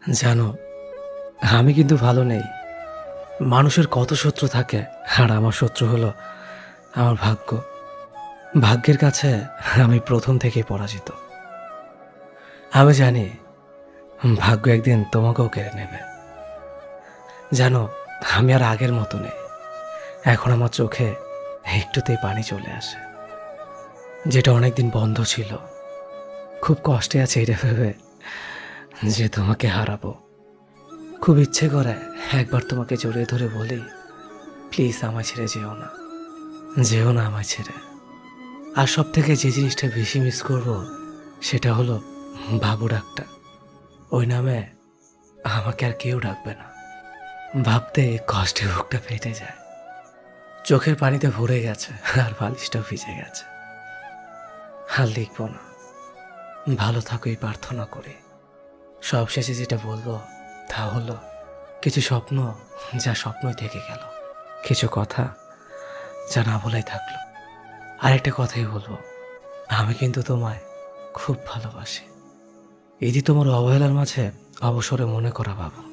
জানো, আমি কিন্তু ভালো নেই। মানুষের কত শত্রু থাকে, আর আমার শত্রু হলো আমার ভাগ্য। ভাগ্যের কাছে আমি প্রথম থেকেই পরাজিত। আমি জানি ভাগ্য একদিন তোমাকেও কেড়ে নেবে। জানো, আমি আর আগের মতো নেই। এখন আমার চোখে একটুতেই পানি চলে আসে, যেটা অনেকদিন বন্ধ ছিল। খুব কষ্টে আছে এটা ভেবে যে তোমাকে হারাবো। খুব ইচ্ছে করে একবার তোমাকে জড়িয়ে ধরে বলি, প্লিজ আমায় ছেড়ে যেও না, যেও না আমায় ছেড়ে। আর সব থেকে যে জিনিসটা বেশি মিস করব সেটা হলো বাবু ডাকটা। ওই নামে আমাকে আর কেউ ডাকবে না। ভাবতে কষ্টে বুকটা ফেটে যায়। চোখের পানিতে ভরে গেছে, আর বালিশটাও ভিজে গেছে। আর লিখবো না। ভালো থাকো এই প্রার্থনা করি। সবশেষে যেটা বলবো তা হলো, কিছু স্বপ্ন যা স্বপ্নই থেকে গেল, কিছু কথা যা না বলাই থাকলো। আর একটা কথাই বলবো, আমি কিন্তু তোমায় খুব ভালোবাসি। এই যে তোমার অবহেলার মাঝে অবসরে মনে করা ভাবো।